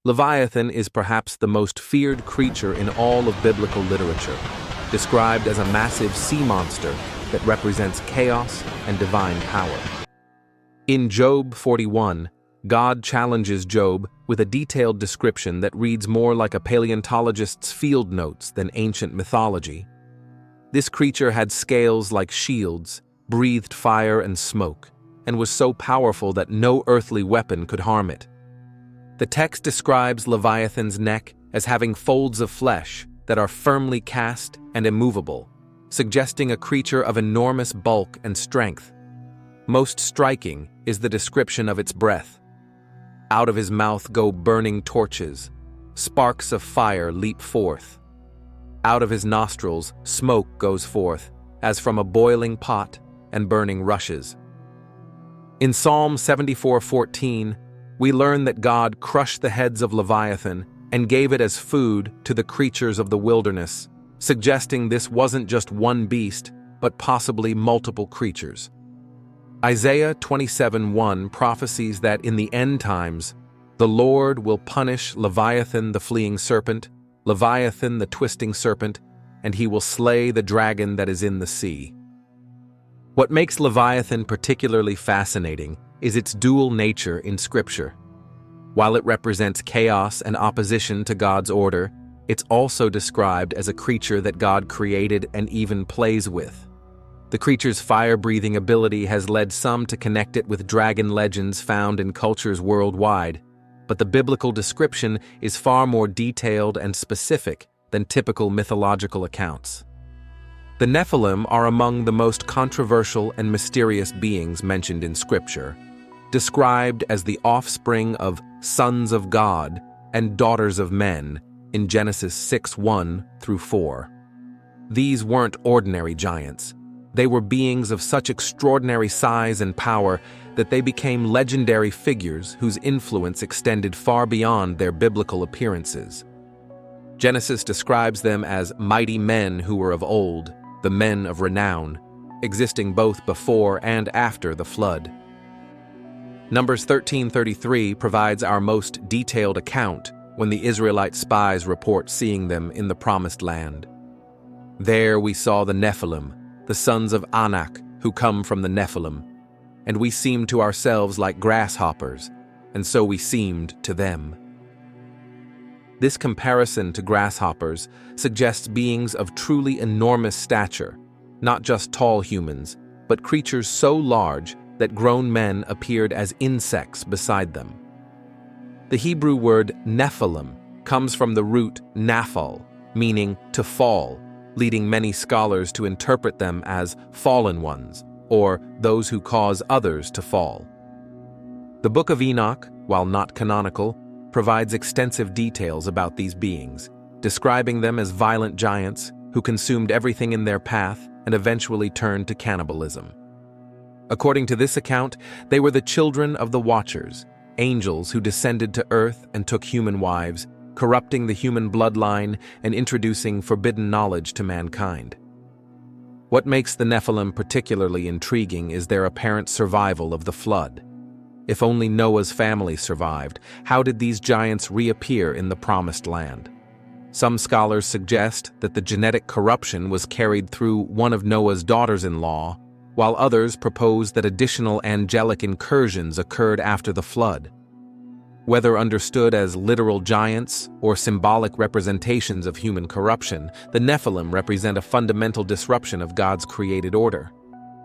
Leviathan is perhaps the most feared creature in all of biblical literature, described as a massive sea monster that represents chaos and divine power. In Job 41, God challenges Job with a detailed description that reads more like a paleontologist's field notes than ancient mythology. This creature had scales like shields, breathed fire and smoke, and was so powerful that no earthly weapon could harm it. The text describes Leviathan's neck as having folds of flesh that are firmly cast and immovable, suggesting a creature of enormous bulk and strength. Most striking is the description of its breath. Out of his mouth go burning torches. Sparks of fire leap forth. Out of his nostrils smoke goes forth, as from a boiling pot, and burning rushes. In Psalm 74:14, we learn that God crushed the heads of Leviathan and gave it as food to the creatures of the wilderness, suggesting this wasn't just one beast, but possibly multiple creatures. Isaiah 27:1 prophesies that in the end times, the Lord will punish Leviathan the fleeing serpent, Leviathan the twisting serpent, and he will slay the dragon that is in the sea. What makes Leviathan particularly fascinating is its dual nature in Scripture. While it represents chaos and opposition to God's order, it's also described as a creature that God created and even plays with. The creature's fire-breathing ability has led some to connect it with dragon legends found in cultures worldwide, but the biblical description is far more detailed and specific than typical mythological accounts. The Nephilim are among the most controversial and mysterious beings mentioned in Scripture, described as the offspring of sons of God and daughters of men in Genesis 6:1 through 4. These weren't ordinary giants. They were beings of such extraordinary size and power that they became legendary figures whose influence extended far beyond their biblical appearances. Genesis describes them as mighty men who were of old, the men of renown, existing both before and after the flood. Numbers 13:33 provides our most detailed account when the Israelite spies report seeing them in the Promised Land. There we saw the Nephilim, the sons of Anak, who come from the Nephilim, and we seemed to ourselves like grasshoppers, and so we seemed to them. This comparison to grasshoppers suggests beings of truly enormous stature, not just tall humans, but creatures so large that grown men appeared as insects beside them. The Hebrew word Nephilim comes from the root naphal, meaning to fall, leading many scholars to interpret them as fallen ones, or those who cause others to fall. The Book of Enoch, while not canonical, provides extensive details about these beings, describing them as violent giants who consumed everything in their path and eventually turned to cannibalism. According to this account, they were the children of the Watchers, angels who descended to earth and took human wives, corrupting the human bloodline and introducing forbidden knowledge to mankind. What makes the Nephilim particularly intriguing is their apparent survival of the flood. If only Noah's family survived, how did these giants reappear in the Promised Land? Some scholars suggest that the genetic corruption was carried through one of Noah's daughters-in-law, while others propose that additional angelic incursions occurred after the flood. Whether understood as literal giants or symbolic representations of human corruption, the Nephilim represent a fundamental disruption of God's created order.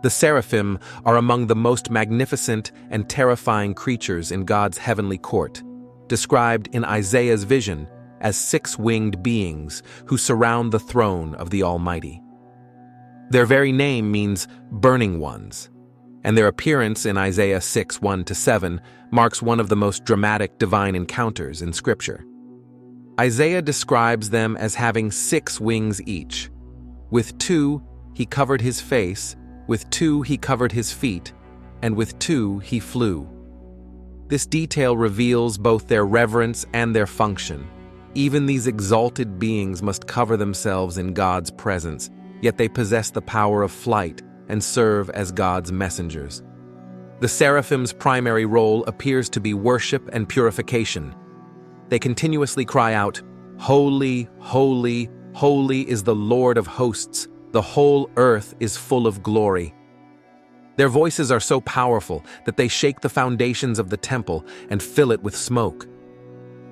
The Seraphim are among the most magnificent and terrifying creatures in God's heavenly court, described in Isaiah's vision as six-winged beings who surround the throne of the Almighty. Their very name means burning ones, and their appearance in Isaiah 6:1-7 marks one of the most dramatic divine encounters in Scripture. Isaiah describes them as having 6 wings each. With 2, he covered his face, with 2 he covered his feet, and with 2 he flew. This detail reveals both their reverence and their function. Even these exalted beings must cover themselves in God's presence, yet they possess the power of flight and serve as God's messengers. The Seraphim's primary role appears to be worship and purification. They continuously cry out, "Holy, holy, holy is the Lord of hosts. The whole earth is full of glory." Their voices are so powerful that they shake the foundations of the temple and fill it with smoke.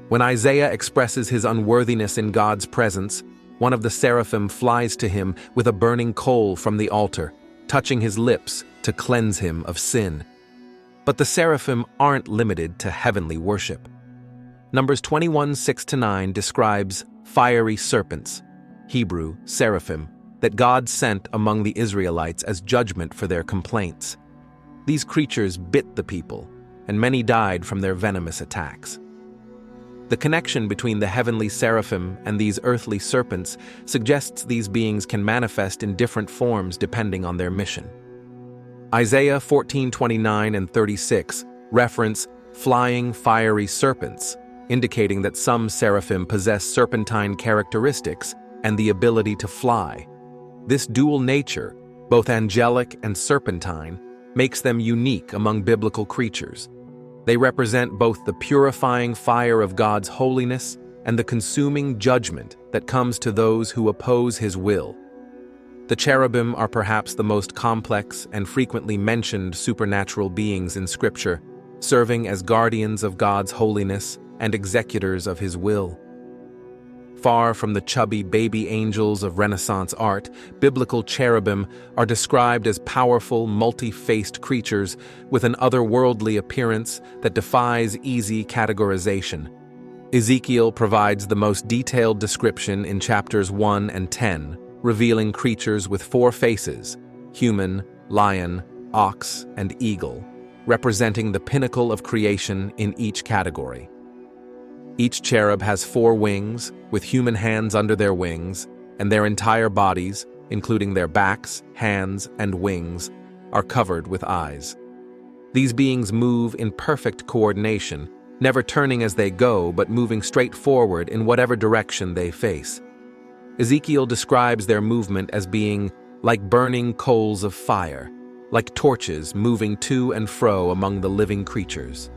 When Isaiah expresses his unworthiness in God's presence, one of the seraphim flies to him with a burning coal from the altar, touching his lips to cleanse him of sin. But the seraphim aren't limited to heavenly worship. Numbers 21:6-9 describes fiery serpents, Hebrew seraphim, that God sent among the Israelites as judgment for their complaints. These creatures bit the people, and many died from their venomous attacks. The connection between the heavenly seraphim and these earthly serpents suggests these beings can manifest in different forms depending on their mission. Isaiah 14:29 and 36 reference flying fiery serpents, indicating that some seraphim possess serpentine characteristics and the ability to fly. This dual nature, both angelic and serpentine, makes them unique among biblical creatures. They represent both the purifying fire of God's holiness and the consuming judgment that comes to those who oppose His will. The cherubim are perhaps the most complex and frequently mentioned supernatural beings in Scripture, serving as guardians of God's holiness and executors of His will. Far from the chubby baby angels of Renaissance art, biblical cherubim are described as powerful, multi-faced creatures with an otherworldly appearance that defies easy categorization. Ezekiel provides the most detailed description in chapters 1 and 10, revealing creatures with 4 faces: human, lion, ox, and eagle, representing the pinnacle of creation in each category. Each cherub has 4 wings, with human hands under their wings, and their entire bodies, including their backs, hands, and wings, are covered with eyes. These beings move in perfect coordination, never turning as they go but moving straight forward in whatever direction they face. Ezekiel describes their movement as being like burning coals of fire, like torches moving to and fro among the living creatures.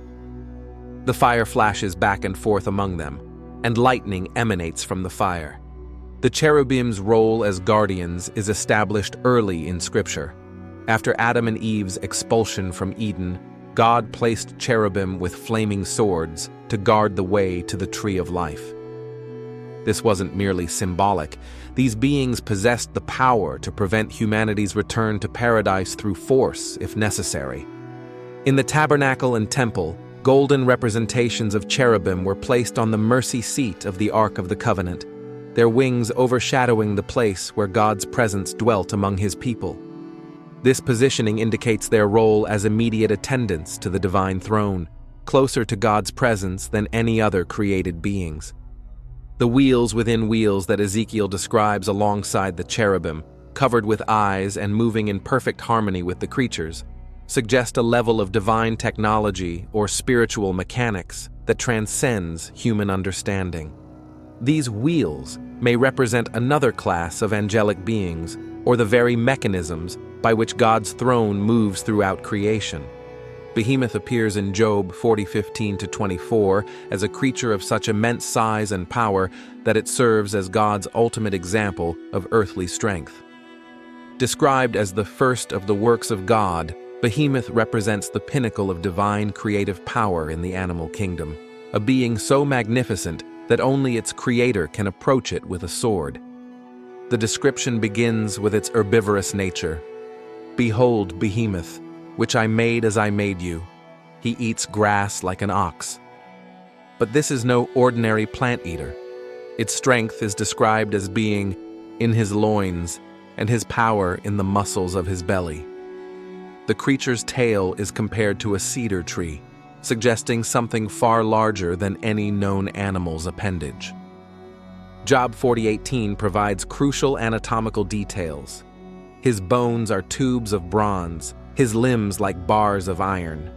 The fire flashes back and forth among them, and lightning emanates from the fire. The cherubim's role as guardians is established early in Scripture. After Adam and Eve's expulsion from Eden, God placed cherubim with flaming swords to guard the way to the tree of life. This wasn't merely symbolic. These beings possessed the power to prevent humanity's return to paradise through force, if necessary. In the tabernacle and temple, golden representations of cherubim were placed on the mercy seat of the Ark of the Covenant, their wings overshadowing the place where God's presence dwelt among His people. This positioning indicates their role as immediate attendants to the divine throne, closer to God's presence than any other created beings. The wheels within wheels that Ezekiel describes alongside the cherubim, covered with eyes and moving in perfect harmony with the creatures, suggest a level of divine technology or spiritual mechanics that transcends human understanding. These wheels may represent another class of angelic beings or the very mechanisms by which God's throne moves throughout creation. Behemoth appears in Job 40:15-24 as a creature of such immense size and power that it serves as God's ultimate example of earthly strength. Described as the first of the works of God, Behemoth represents the pinnacle of divine creative power in the animal kingdom, a being so magnificent that only its creator can approach it with a sword. The description begins with its herbivorous nature. "Behold Behemoth, which I made as I made you. He eats grass like an ox." But this is no ordinary plant eater. Its strength is described as being in his loins and his power in the muscles of his belly. The creature's tail is compared to a cedar tree, suggesting something far larger than any known animal's appendage. Job 40:18 provides crucial anatomical details. His bones are tubes of bronze, his limbs like bars of iron.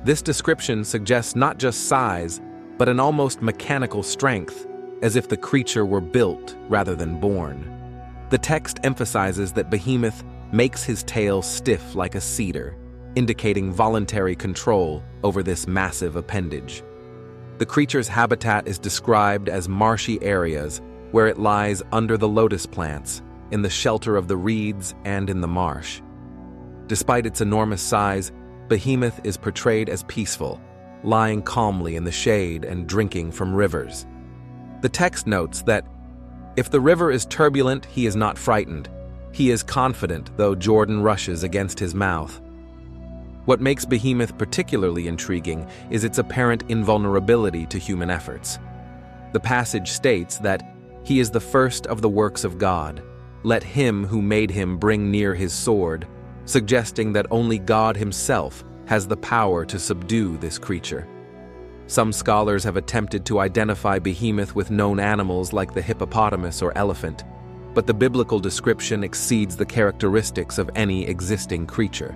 This description suggests not just size, but an almost mechanical strength, as if the creature were built rather than born. The text emphasizes that Behemoth makes his tail stiff like a cedar, indicating voluntary control over this massive appendage. The creature's habitat is described as marshy areas where it lies under the lotus plants, in the shelter of the reeds and in the marsh. Despite its enormous size, Behemoth is portrayed as peaceful, lying calmly in the shade and drinking from rivers. The text notes that, "If the river is turbulent, he is not frightened. He is confident, though Jordan rushes against his mouth." What makes Behemoth particularly intriguing is its apparent invulnerability to human efforts. The passage states that, "He is the first of the works of God. Let him who made him bring near his sword," suggesting that only God himself has the power to subdue this creature. Some scholars have attempted to identify Behemoth with known animals like the hippopotamus or elephant, but the biblical description exceeds the characteristics of any existing creature.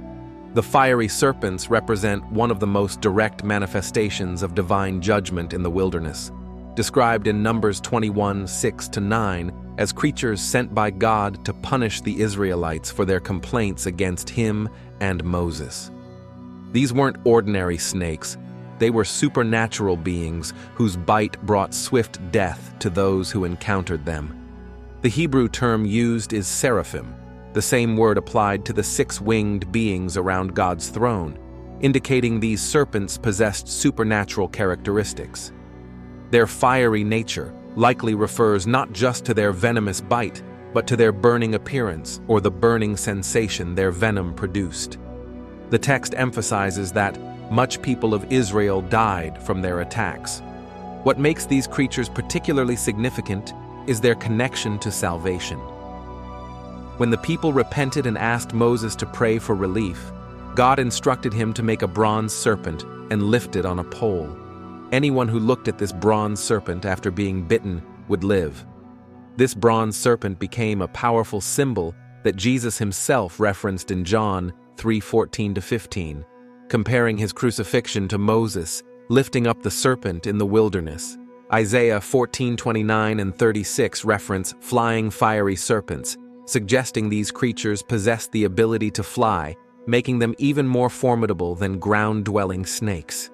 The fiery serpents represent one of the most direct manifestations of divine judgment in the wilderness, described in Numbers 21:6-9 as creatures sent by God to punish the Israelites for their complaints against him and Moses. These weren't ordinary snakes. They were supernatural beings whose bite brought swift death to those who encountered them. The Hebrew term used is Seraphim, the same word applied to the six-winged beings around God's throne, indicating these serpents possessed supernatural characteristics. Their fiery nature likely refers not just to their venomous bite, but to their burning appearance or the burning sensation their venom produced. The text emphasizes that much people of Israel died from their attacks. What makes these creatures particularly significant is their connection to salvation. When the people repented and asked Moses to pray for relief, God instructed him to make a bronze serpent and lift it on a pole. Anyone who looked at this bronze serpent after being bitten would live. This bronze serpent became a powerful symbol that Jesus himself referenced in John 3:14-15, comparing his crucifixion to Moses lifting up the serpent in the wilderness. Isaiah 14:29 and 36 reference flying fiery serpents, suggesting these creatures possess the ability to fly, making them even more formidable than ground-dwelling snakes.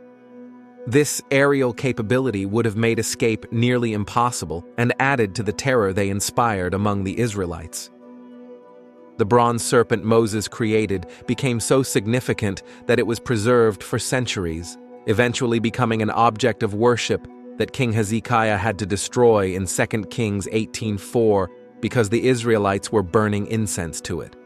This aerial capability would have made escape nearly impossible and added to the terror they inspired among the Israelites. The bronze serpent Moses created became so significant that it was preserved for centuries, eventually becoming an object of worship that King Hezekiah had to destroy in 2 Kings 18:4 because the Israelites were burning incense to it.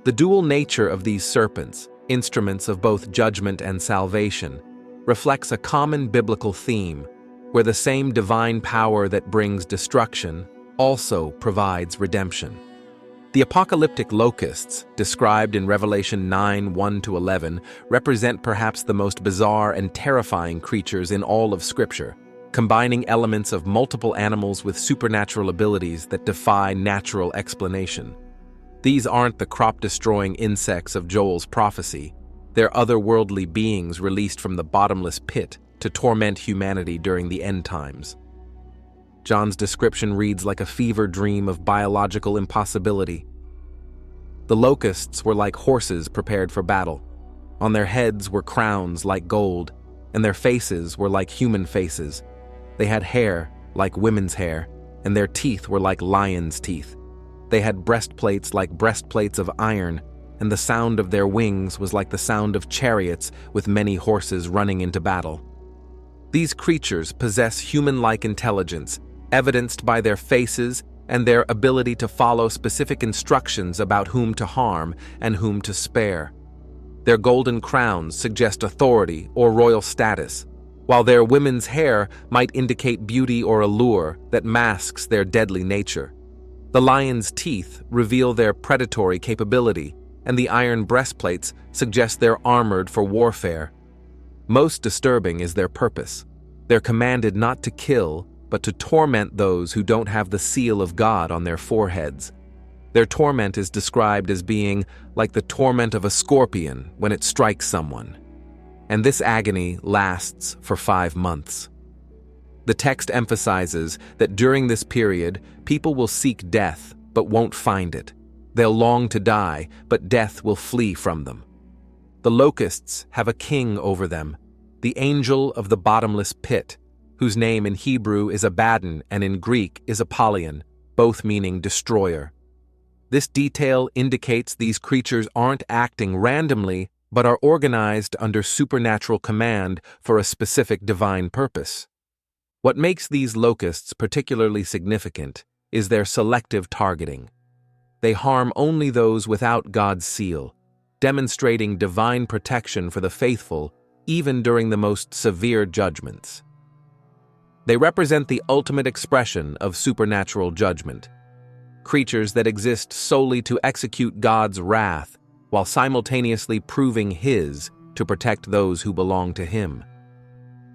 The dual nature of these serpents, instruments of both judgment and salvation, reflects a common biblical theme, where the same divine power that brings destruction also provides redemption. The apocalyptic locusts, described in Revelation 9:1-11, represent perhaps the most bizarre and terrifying creatures in all of Scripture, combining elements of multiple animals with supernatural abilities that defy natural explanation. These aren't the crop-destroying insects of Joel's prophecy. They're otherworldly beings released from the bottomless pit to torment humanity during the end times. John's description reads like a fever dream of biological impossibility. The locusts were like horses prepared for battle. On their heads were crowns like gold, and their faces were like human faces. They had hair like women's hair, and their teeth were like lions' teeth. They had breastplates like breastplates of iron, and the sound of their wings was like the sound of chariots with many horses running into battle. These creatures possess human-like intelligence, evidenced by their faces and their ability to follow specific instructions about whom to harm and whom to spare. Their golden crowns suggest authority or royal status, while their women's hair might indicate beauty or allure that masks their deadly nature. The lion's teeth reveal their predatory capability, and the iron breastplates suggest they're armored for warfare. Most disturbing is their purpose. They're commanded not to kill, but to torment those who don't have the seal of God on their foreheads. Their torment is described as being like the torment of a scorpion when it strikes someone, and this agony lasts for 5 months. The text emphasizes that during this period, people will seek death but won't find it. They'll long to die, but death will flee from them. The locusts have a king over them, the angel of the bottomless pit, whose name in Hebrew is Abaddon and in Greek is Apollyon, both meaning destroyer. This detail indicates these creatures aren't acting randomly, but are organized under supernatural command for a specific divine purpose. What makes these locusts particularly significant is their selective targeting. They harm only those without God's seal, demonstrating divine protection for the faithful even during the most severe judgments. They represent the ultimate expression of supernatural judgment, creatures that exist solely to execute God's wrath while simultaneously proving His to protect those who belong to Him.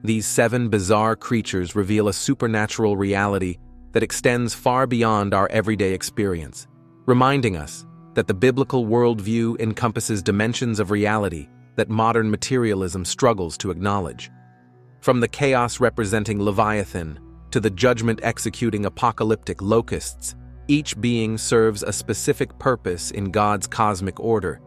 These 7 bizarre creatures reveal a supernatural reality that extends far beyond our everyday experience, reminding us that the biblical worldview encompasses dimensions of reality that modern materialism struggles to acknowledge. From the chaos representing Leviathan to the judgment-executing apocalyptic locusts, each being serves a specific purpose in God's cosmic order,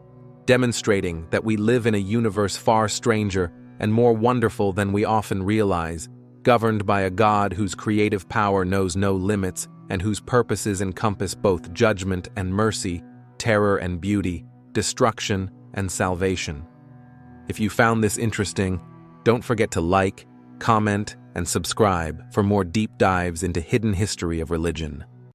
demonstrating that we live in a universe far stranger and more wonderful than we often realize, governed by a God whose creative power knows no limits and whose purposes encompass both judgment and mercy, terror and beauty, destruction and salvation. If you found this interesting, don't forget to like, comment, and subscribe for more deep dives into hidden history of religion.